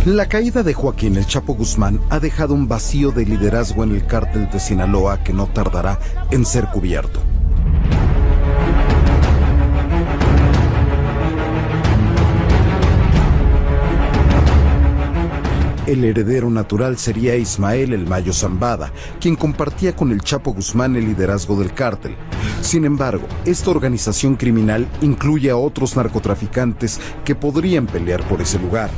La caída de Joaquín El Chapo Guzmán ha dejado un vacío de liderazgo en el cártel de Sinaloa que no tardará en ser cubierto. El heredero natural sería Ismael El Mayo Zambada, quien compartía con el Chapo Guzmán el liderazgo del cártel. Sin embargo, esta organización criminal incluye a otros narcotraficantes que podrían pelear por ese lugar.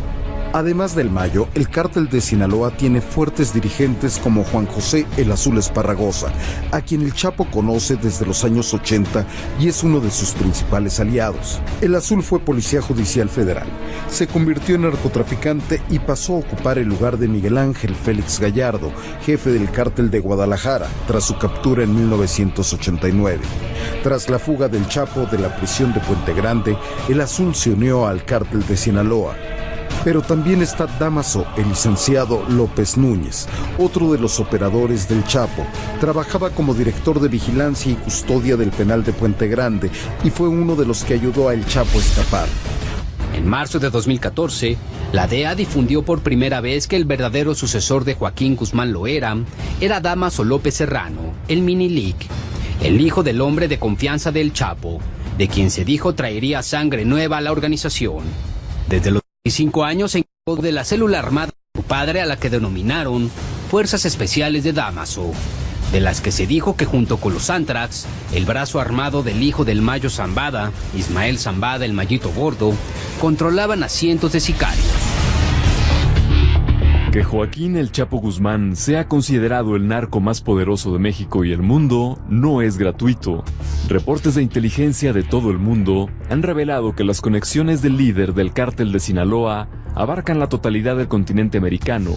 Además del Mayo, el cártel de Sinaloa tiene fuertes dirigentes como Juan José El Azul Esparragosa, a quien el Chapo conoce desde los años 80 y es uno de sus principales aliados. El Azul fue policía judicial federal, se convirtió en narcotraficante y pasó a ocupar el lugar de Miguel Ángel Félix Gallardo, jefe del cártel de Guadalajara, tras su captura en 1989. Tras la fuga del Chapo de la prisión de Puente Grande, el Azul se unió al cártel de Sinaloa. Pero también está Dámaso, el licenciado López Núñez, otro de los operadores del Chapo. Trabajaba como director de vigilancia y custodia del penal de Puente Grande y fue uno de los que ayudó a El Chapo a escapar. En marzo de 2014, la DEA difundió por primera vez que el verdadero sucesor de Joaquín Guzmán Loera era Dámaso López Serrano, el Minilic, el hijo del hombre de confianza del Chapo, de quien se dijo traería sangre nueva a la organización. Desde los 25 años se encargó de la célula armada de su padre, a la que denominaron Fuerzas Especiales de Dámaso, de las que se dijo que junto con los Antrax, el brazo armado del hijo del Mayo Zambada, Ismael Zambada el Mayito Gordo, controlaban a cientos de sicarios. Que Joaquín El Chapo Guzmán sea considerado el narco más poderoso de México y el mundo no es gratuito. Reportes de inteligencia de todo el mundo han revelado que las conexiones del líder del cártel de Sinaloa abarcan la totalidad del continente americano,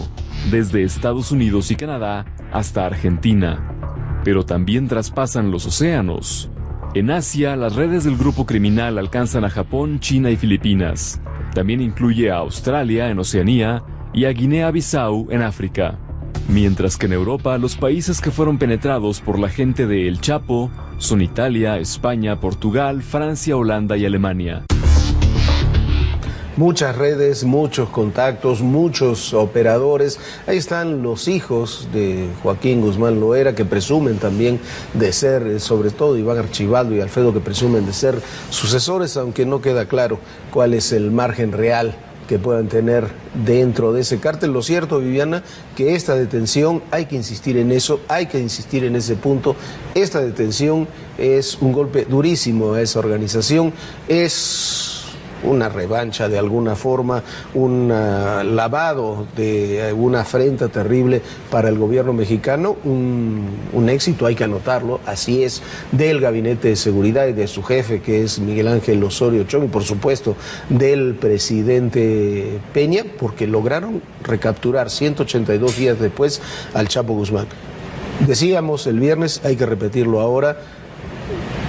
desde Estados Unidos y Canadá hasta Argentina. Pero también traspasan los océanos. En Asia, las redes del grupo criminal alcanzan a Japón, China y Filipinas. También incluye a Australia en Oceanía y a Guinea-Bissau en África. Mientras que en Europa, los países que fueron penetrados por la gente de El Chapo son Italia, España, Portugal, Francia, Holanda y Alemania. Muchas redes, muchos contactos, muchos operadores. Ahí están los hijos de Joaquín Guzmán Loera, que presumen también de ser, sobre todo Iván Archibaldo y Alfredo, que presumen de ser sucesores, aunque no queda claro cuál es el margen real que puedan tener dentro de ese cártel. Lo cierto, Viviana, que esta detención, hay que insistir en eso, hay que insistir en ese punto. Esta detención es un golpe durísimo a esa organización, es una revancha de alguna forma, un lavado de una afrenta terrible para el gobierno mexicano, un éxito, hay que anotarlo, así es, del Gabinete de Seguridad y de su jefe, que es Miguel Ángel Osorio Chong, y por supuesto del presidente Peña, porque lograron recapturar 182 días después al Chapo Guzmán. Decíamos el viernes, hay que repetirlo ahora,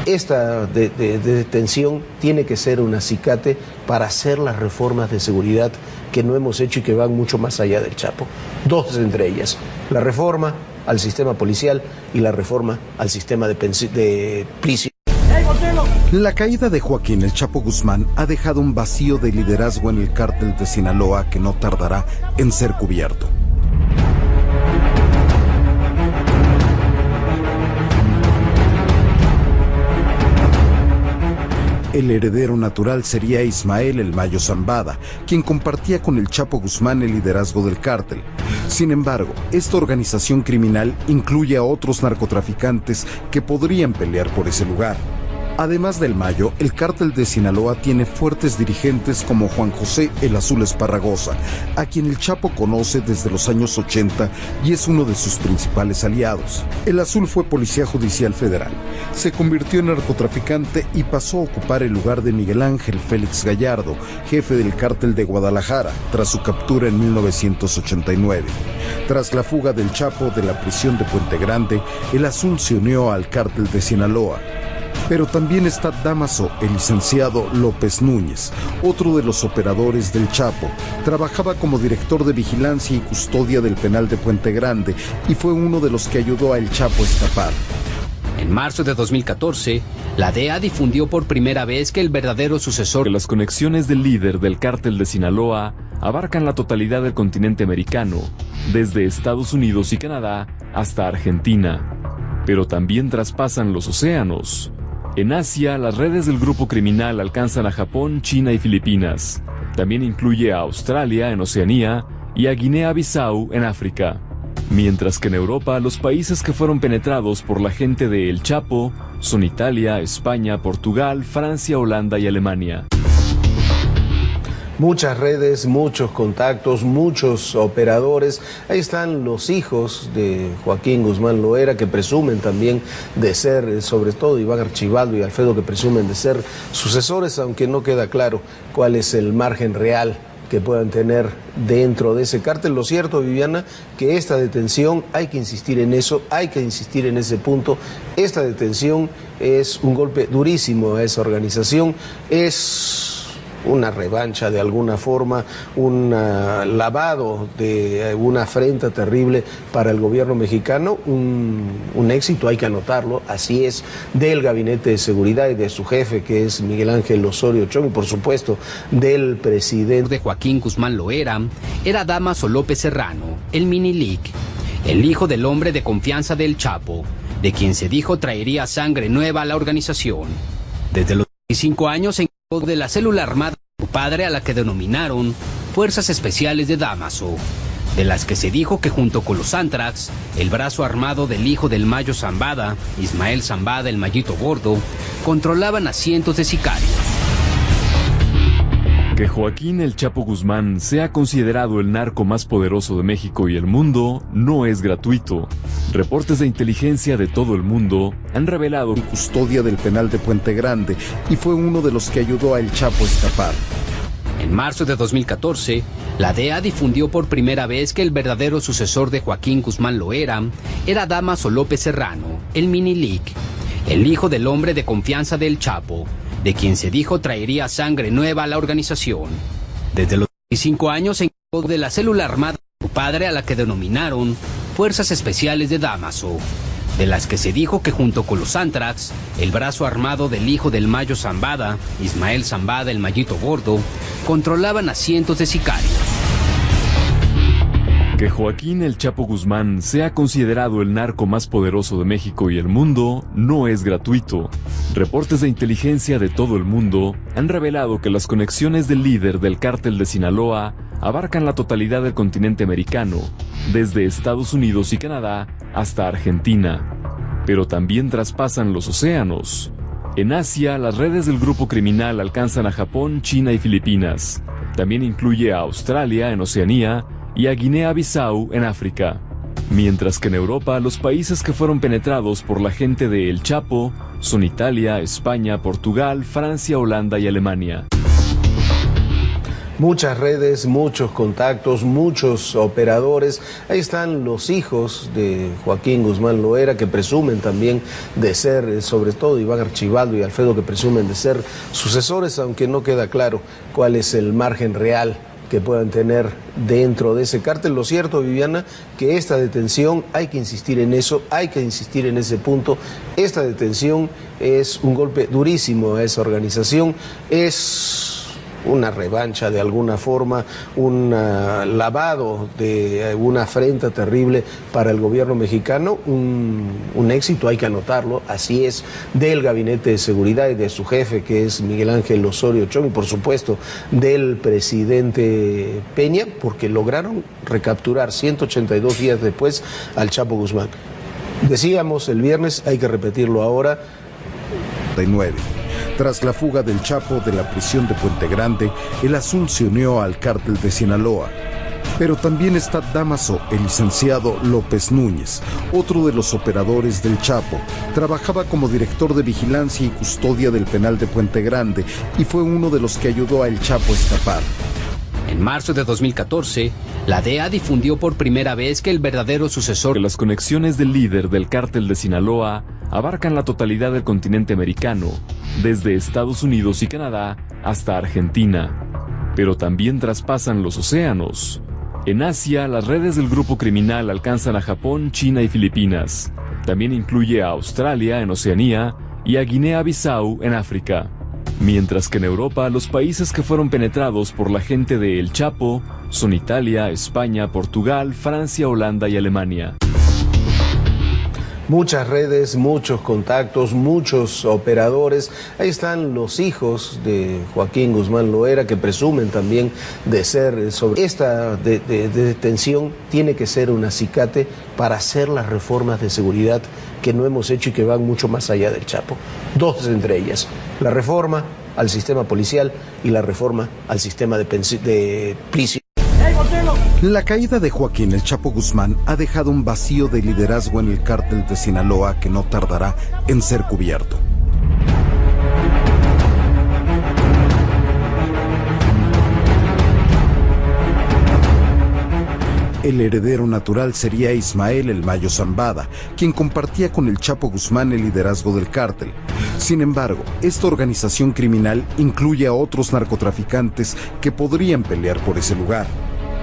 esta detención tiene que ser un acicate para hacer las reformas de seguridad que no hemos hecho y que van mucho más allá del Chapo. Dos entre ellas, la reforma al sistema policial y la reforma al sistema de prisión. La caída de Joaquín El Chapo Guzmán ha dejado un vacío de liderazgo en el cártel de Sinaloa que no tardará en ser cubierto. El heredero natural sería Ismael El Mayo Zambada, quien compartía con el Chapo Guzmán el liderazgo del cártel. Sin embargo, esta organización criminal incluye a otros narcotraficantes que podrían pelear por ese lugar. Además del Mayo, el cártel de Sinaloa tiene fuertes dirigentes como Juan José El Azul Esparragosa, a quien el Chapo conoce desde los años 80 y es uno de sus principales aliados. El Azul fue policía judicial federal, se convirtió en narcotraficante y pasó a ocupar el lugar de Miguel Ángel Félix Gallardo, jefe del cártel de Guadalajara, tras su captura en 1989. Tras la fuga del Chapo de la prisión de Puente Grande, el Azul se unió al cártel de Sinaloa. Pero también está Dámaso, el licenciado López Núñez, otro de los operadores del Chapo. Trabajaba como director de vigilancia y custodia del penal de Puente Grande y fue uno de los que ayudó a El Chapo a escapar. En marzo de 2014, la DEA difundió por primera vez que el verdadero sucesor de las conexiones del líder del cártel de Sinaloa abarcan la totalidad del continente americano, desde Estados Unidos y Canadá hasta Argentina, pero también traspasan los océanos. En Asia, las redes del grupo criminal alcanzan a Japón, China y Filipinas. También incluye a Australia en Oceanía y a Guinea-Bissau en África. Mientras que en Europa, los países que fueron penetrados por la gente de El Chapo son Italia, España, Portugal, Francia, Holanda y Alemania. Muchas redes, muchos contactos, muchos operadores. Ahí están los hijos de Joaquín Guzmán Loera, que presumen también de ser, sobre todo Iván Archibaldo y Alfredo, que presumen de ser sucesores, aunque no queda claro cuál es el margen real que puedan tener dentro de ese cártel. Lo cierto, Viviana, que esta detención, hay que insistir en eso, hay que insistir en ese punto, esta detención es un golpe durísimo a esa organización, es una revancha de alguna forma, un lavado de una afrenta terrible para el gobierno mexicano, un éxito, hay que anotarlo, así es, del Gabinete de Seguridad y de su jefe, que es Miguel Ángel Osorio Chong, y por supuesto del presidente de Joaquín Guzmán Loera era Dámaso López Serrano, el Minilic, el hijo del hombre de confianza del Chapo, de quien se dijo traería sangre nueva a la organización. Desde los 25 años se encargó de la célula armada de su padre, a la que denominaron Fuerzas Especiales de Dámaso, de las que se dijo que junto con los Antrax, el brazo armado del hijo del Mayo Zambada, Ismael Zambada el Mayito Gordo, controlaban a cientos de sicarios. Que Joaquín El Chapo Guzmán sea considerado el narco más poderoso de México y el mundo no es gratuito. Reportes de inteligencia de todo el mundo han revelado en custodia del penal de Puente Grande y fue uno de los que ayudó a El Chapo a escapar. En marzo de 2014, la DEA difundió por primera vez que el verdadero sucesor de Joaquín Guzmán Loera era Dámaso López Serrano, el Minilic, el hijo del hombre de confianza del Chapo, de quien se dijo traería sangre nueva a la organización. Desde los 25 años se encargó de la célula armada de su padre, a la que denominaron Fuerzas Especiales de Dámaso, de las que se dijo que junto con los Antrax, el brazo armado del hijo del Mayo Zambada, Ismael Zambada el Mayito Gordo, controlaban a cientos de sicarios. Que Joaquín El Chapo Guzmán sea considerado el narco más poderoso de México y el mundo no es gratuito. Reportes de inteligencia de todo el mundo han revelado que las conexiones del líder del cártel de Sinaloa abarcan la totalidad del continente americano, desde Estados Unidos y Canadá hasta Argentina, pero también traspasan los océanos. En Asia, las redes del grupo criminal alcanzan a Japón, China y Filipinas. También incluye a Australia en Oceanía y a Guinea-Bissau en África. Mientras que en Europa, los países que fueron penetrados por la gente de El Chapo son Italia, España, Portugal, Francia, Holanda y Alemania. Muchas redes, muchos contactos, muchos operadores. Ahí están los hijos de Joaquín Guzmán Loera, que presumen también de ser, sobre todo Iván Archibaldo y Alfredo, que presumen de ser sucesores, aunque no queda claro cuál es el margen real que puedan tener dentro de ese cártel. Lo cierto, Viviana, que esta detención, hay que insistir en eso, hay que insistir en ese punto, esta detención es un golpe durísimo a esa organización, es una revancha de alguna forma, un lavado de una afrenta terrible para el gobierno mexicano, un éxito, hay que anotarlo, así es, del Gabinete de Seguridad y de su jefe, que es Miguel Ángel Osorio Chong, y por supuesto del presidente Peña, porque lograron recapturar 182 días después al Chapo Guzmán. Decíamos el viernes, hay que repetirlo ahora. 9. Tras la fuga del Chapo de la prisión de Puente Grande, el Azul se unió al cártel de Sinaloa. Pero también está Dámaso, el licenciado López Núñez, otro de los operadores del Chapo. Trabajaba como director de vigilancia y custodia del penal de Puente Grande y fue uno de los que ayudó a El Chapo a escapar. En marzo de 2014, la DEA difundió por primera vez que el verdadero sucesor que las conexiones del líder del cártel de Sinaloa abarcan la totalidad del continente americano, desde Estados Unidos y Canadá hasta Argentina, pero también traspasan los océanos. En Asia, las redes del grupo criminal alcanzan a Japón, China y Filipinas. También incluye a Australia en Oceanía y a Guinea-Bissau en África. Mientras que en Europa los países que fueron penetrados por la gente de El Chapo son Italia, España, Portugal, Francia, Holanda y Alemania. Muchas redes, muchos contactos, muchos operadores. Ahí están los hijos de Joaquín Guzmán Loera, que presumen también de ser sobre esta detención. Tiene que ser un acicate para hacer las reformas de seguridad que no hemos hecho y que van mucho más allá del Chapo. Dos entre ellas: la reforma al sistema policial y la reforma al sistema de prisión. La caída de Joaquín El Chapo Guzmán ha dejado un vacío de liderazgo en el cártel de Sinaloa que no tardará en ser cubierto. El heredero natural sería Ismael El Mayo Zambada, quien compartía con el Chapo Guzmán el liderazgo del cártel. Sin embargo, esta organización criminal incluye a otros narcotraficantes que podrían pelear por ese lugar.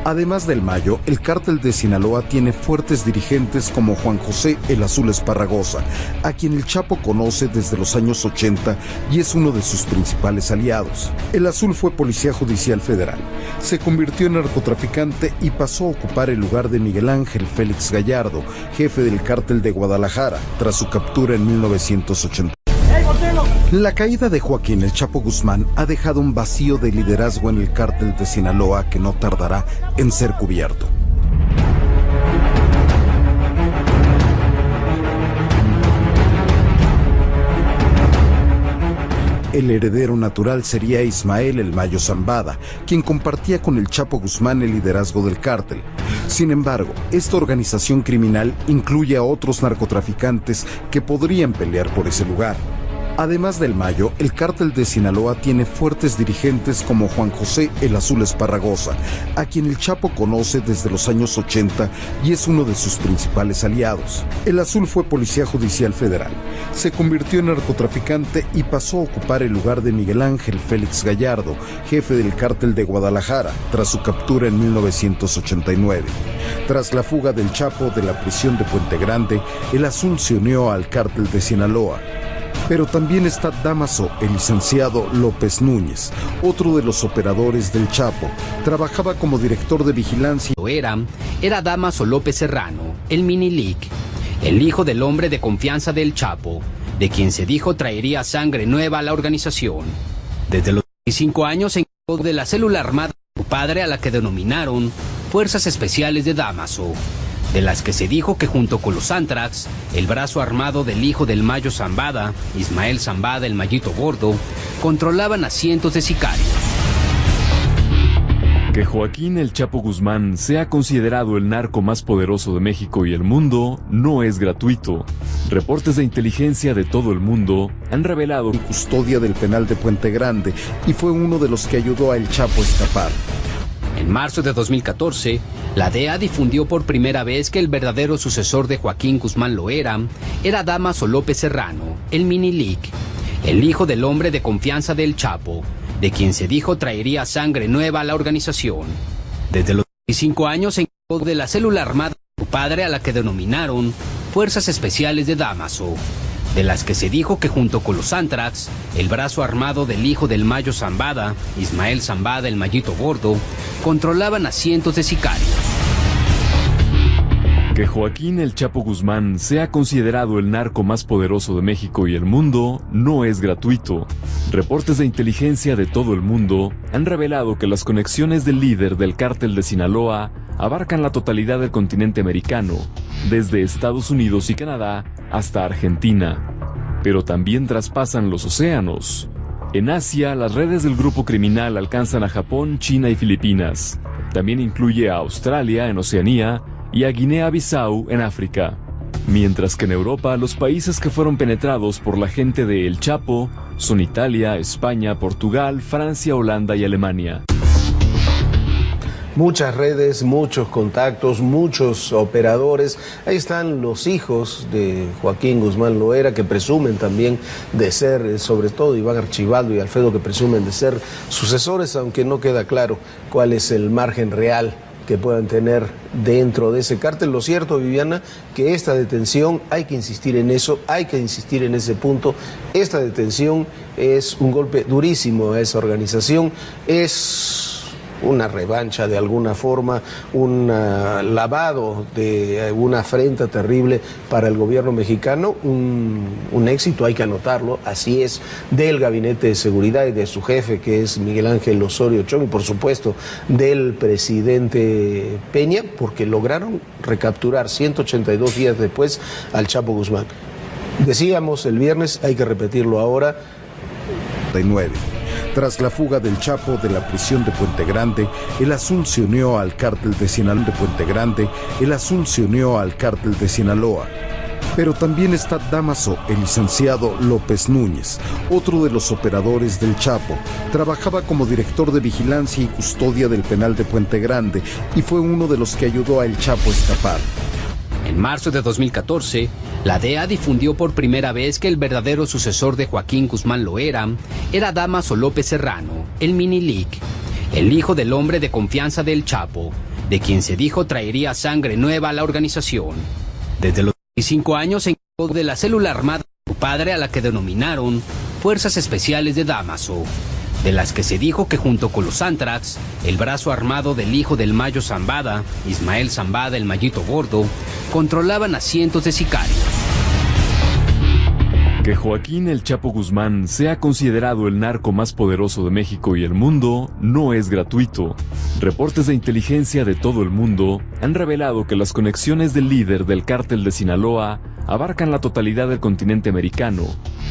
Además del Mayo, el cártel de Sinaloa tiene fuertes dirigentes como Juan José El Azul Esparragosa, a quien el Chapo conoce desde los años 80 y es uno de sus principales aliados. El Azul fue policía judicial federal, se convirtió en narcotraficante y pasó a ocupar el lugar de Miguel Ángel Félix Gallardo, jefe del cártel de Guadalajara, tras su captura en 1980. La caída de Joaquín El Chapo Guzmán ha dejado un vacío de liderazgo en el cártel de Sinaloa que no tardará en ser cubierto. El heredero natural sería Ismael El Mayo Zambada, quien compartía con el Chapo Guzmán el liderazgo del cártel. Sin embargo, esta organización criminal incluye a otros narcotraficantes que podrían pelear por ese lugar. Además del Mayo, el cártel de Sinaloa tiene fuertes dirigentes como Juan José El Azul Esparragosa, a quien el Chapo conoce desde los años 80 y es uno de sus principales aliados. El Azul fue policía judicial federal, se convirtió en narcotraficante y pasó a ocupar el lugar de Miguel Ángel Félix Gallardo, jefe del cártel de Guadalajara, tras su captura en 1989. Tras la fuga del Chapo de la prisión de Puente Grande, el Azul se unió al cártel de Sinaloa. Pero también está Dámaso, el licenciado López Núñez, otro de los operadores del Chapo. Trabajaba como director de vigilancia. Era Dámaso López Serrano, el Minilic, el hijo del hombre de confianza del Chapo, de quien se dijo traería sangre nueva a la organización. Desde los 25 años se encargó de la célula armada de su padre, a la que denominaron Fuerzas Especiales de Dámaso, de las que se dijo que junto con los Antrax, el brazo armado del hijo del Mayo Zambada, Ismael Zambada el Mayito Gordo, controlaban a cientos de sicarios. Que Joaquín El Chapo Guzmán sea considerado el narco más poderoso de México y el mundo no es gratuito. Reportes de inteligencia de todo el mundo han revelado en custodia del penal de Puente Grande y fue uno de los que ayudó a El Chapo a escapar. En marzo de 2014, la DEA difundió por primera vez que el verdadero sucesor de Joaquín Guzmán Loera era Dámaso López Serrano, el Minilic, el hijo del hombre de confianza del Chapo, de quien se dijo traería sangre nueva a la organización. Desde los 25 años se encargó de la célula armada de su padre, a la que denominaron Fuerzas Especiales de Dámaso, de las que se dijo que junto con los Antrax, el brazo armado del hijo del Mayo Zambada, Ismael Zambada el Mayito Gordo, controlaban a cientos de sicarios. Que Joaquín El Chapo Guzmán sea considerado el narco más poderoso de México y el mundo no es gratuito. Reportes de inteligencia de todo el mundo han revelado que las conexiones del líder del cártel de Sinaloa abarcan la totalidad del continente americano, desde Estados Unidos y Canadá hasta Argentina, pero también traspasan los océanos. En Asia, las redes del grupo criminal alcanzan a Japón, China y Filipinas. También incluye a Australia en Oceanía y a Guinea-Bissau en África. Mientras que en Europa, los países que fueron penetrados por la gente de El Chapo son Italia, España, Portugal, Francia, Holanda y Alemania. Muchas redes, muchos contactos, muchos operadores. Ahí están los hijos de Joaquín Guzmán Loera, que presumen también de ser, sobre todo Iván Archibaldo y Alfredo, que presumen de ser sucesores, aunque no queda claro cuál es el margen real que puedan tener dentro de ese cártel. Lo cierto, Viviana, que esta detención, hay que insistir en eso, hay que insistir en ese punto, esta detención es un golpe durísimo a esa organización, es una revancha de alguna forma, un lavado de una afrenta terrible para el gobierno mexicano, un éxito, hay que anotarlo, así es, del Gabinete de Seguridad y de su jefe, que es Miguel Ángel Osorio Chong, y por supuesto del presidente Peña, porque lograron recapturar 182 días después al Chapo Guzmán. Decíamos el viernes, hay que repetirlo ahora. Tras la fuga del Chapo de la prisión de Puente Grande, el Azul se unió al cártel de Sinaloa. Pero también está Dámaso, el licenciado López Núñez, otro de los operadores del Chapo. Trabajaba como director de vigilancia y custodia del penal de Puente Grande y fue uno de los que ayudó a El Chapo a escapar. En marzo de 2014, la DEA difundió por primera vez que el verdadero sucesor de Joaquín Guzmán Loera era Dámaso López Serrano, el Minilic, el hijo del hombre de confianza del Chapo, de quien se dijo traería sangre nueva a la organización. Desde los 25 años se encargó de la célula armada de su padre, a la que denominaron Fuerzas Especiales de Dámaso, de las que se dijo que junto con los Antrax, el brazo armado del hijo del Mayo Zambada, Ismael Zambada el Mayito Gordo, controlaban a cientos de sicarios. Que Joaquín El Chapo Guzmán sea considerado el narco más poderoso de México y el mundo no es gratuito. Reportes de inteligencia de todo el mundo han revelado que las conexiones del líder del cártel de Sinaloa abarcan la totalidad del continente americano,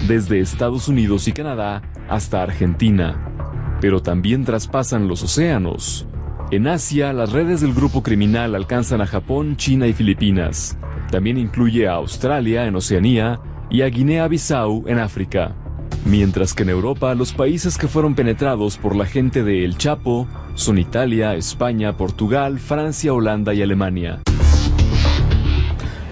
desde Estados Unidos y Canadá hasta Argentina, pero también traspasan los océanos. En Asia, las redes del grupo criminal alcanzan a Japón, China y Filipinas. También incluye a Australia en Oceanía y a Guinea-Bissau en África. Mientras que en Europa, los países que fueron penetrados por la gente de El Chapo son Italia, España, Portugal, Francia, Holanda y Alemania.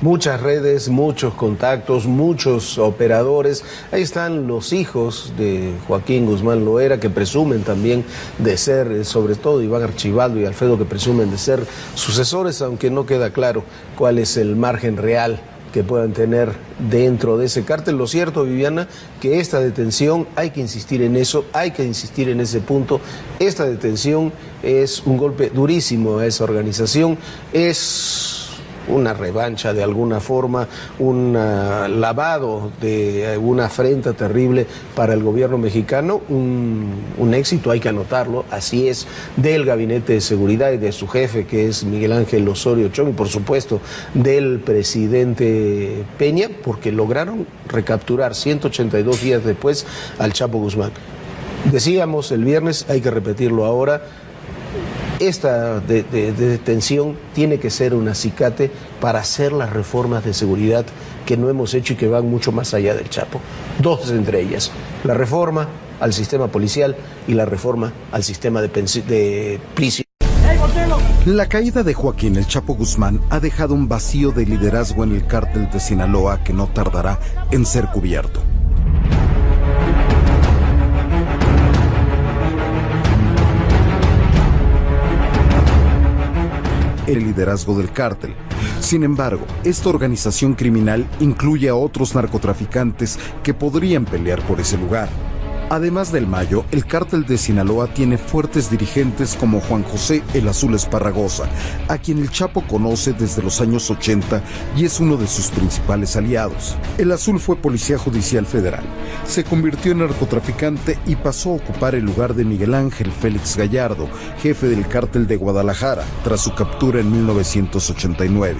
Muchas redes, muchos contactos, muchos operadores. Ahí están los hijos de Joaquín Guzmán Loera, que presumen también de ser, sobre todo Iván Archibaldo y Alfredo, que presumen de ser sucesores, aunque no queda claro cuál es el margen real que puedan tener dentro de ese cártel. Lo cierto, Viviana, que esta detención, hay que insistir en eso, hay que insistir en ese punto, esta detención es un golpe durísimo a esa organización, es una revancha de alguna forma, un lavado de una afrenta terrible para el gobierno mexicano, un éxito, hay que anotarlo, así es, del Gabinete de Seguridad y de su jefe, que es Miguel Ángel Osorio Chong, y por supuesto del presidente Peña, porque lograron recapturar 182 días después al Chapo Guzmán. Decíamos el viernes, hay que repetirlo ahora, esta detención tiene que ser un acicate para hacer las reformas de seguridad que no hemos hecho y que van mucho más allá del Chapo. Dos entre ellas, la reforma al sistema policial y la reforma al sistema de prisión. La caída de Joaquín El Chapo Guzmán ha dejado un vacío de liderazgo en el cártel de Sinaloa que no tardará en ser cubierto. El liderazgo del cártel. Sin embargo, esta organización criminal incluye a otros narcotraficantes que podrían pelear por ese lugar. Además del Mayo, el cártel de Sinaloa tiene fuertes dirigentes como Juan José El Azul Esparragosa, a quien el Chapo conoce desde los años 80 y es uno de sus principales aliados. El Azul fue policía judicial federal, se convirtió en narcotraficante y pasó a ocupar el lugar de Miguel Ángel Félix Gallardo, jefe del cártel de Guadalajara, tras su captura en 1989.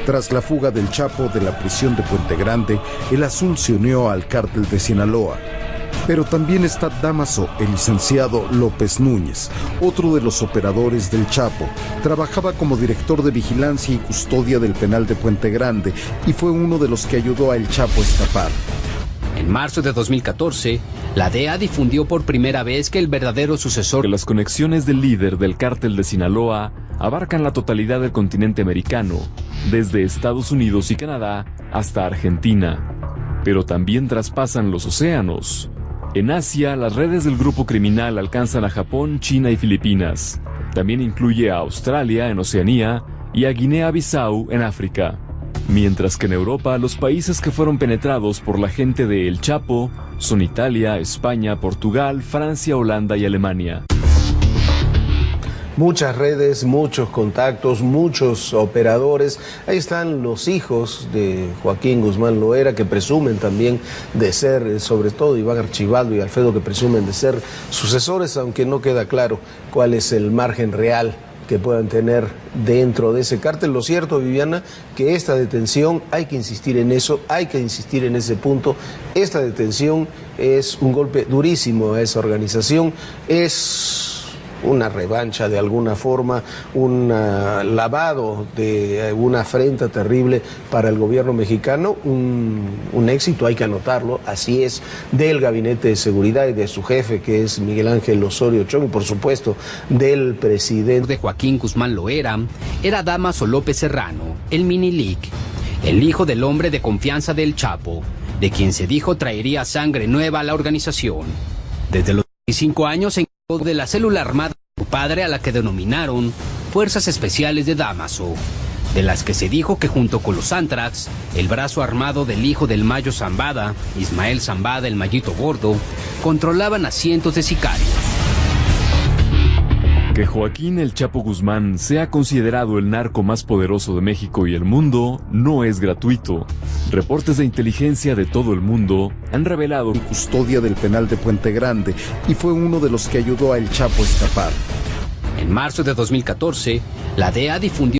Tras la fuga del Chapo de la prisión de Puente Grande, el Azul se unió al cártel de Sinaloa. Pero también está Dámaso, el licenciado López Núñez, otro de los operadores del Chapo. Trabajaba como director de vigilancia y custodia del penal de Puente Grande y fue uno de los que ayudó a El Chapo a escapar. En marzo de 2014, la DEA difundió por primera vez que el verdadero sucesor... Que las conexiones del líder del cártel de Sinaloa abarcan la totalidad del continente americano, desde Estados Unidos y Canadá hasta Argentina, pero también traspasan los océanos. En Asia, las redes del grupo criminal alcanzan a Japón, China y Filipinas. También incluye a Australia en Oceanía y a Guinea-Bissau en África. Mientras que en Europa los países que fueron penetrados por la gente de El Chapo son Italia, España, Portugal, Francia, Holanda y Alemania. Muchas redes, muchos contactos, muchos operadores. Ahí están los hijos de Joaquín Guzmán Loera, que presumen también de ser, sobre todo Iván Archibaldo y Alfredo, que presumen de ser sucesores, aunque no queda claro cuál es el margen real que puedan tener dentro de ese cártel. Lo cierto, Viviana, que esta detención, hay que insistir en eso, hay que insistir en ese punto. Esta detención es un golpe durísimo a esa organización, es una revancha de alguna forma, un lavado de una afrenta terrible para el gobierno mexicano, un éxito, hay que anotarlo, así es, del Gabinete de Seguridad y de su jefe, que es Miguel Ángel Osorio Chong, y por supuesto del presidente de Joaquín Guzmán Loera era Dámaso López Serrano, el Minilic, el hijo del hombre de confianza del Chapo, de quien se dijo traería sangre nueva a la organización. Desde los 25 años se encargó de la célula armada de su padre, a la que denominaron Fuerzas Especiales de Dámaso, de las que se dijo que junto con los Antrax, el brazo armado del hijo del Mayo Zambada, Ismael Zambada el Mayito Gordo, controlaban a cientos de sicarios. Que Joaquín El Chapo Guzmán sea considerado el narco más poderoso de México y el mundo no es gratuito. Reportes de inteligencia de todo el mundo han revelado en custodia del penal de Puente Grande y fue uno de los que ayudó a El Chapo a escapar. En marzo de 2014, la DEA difundió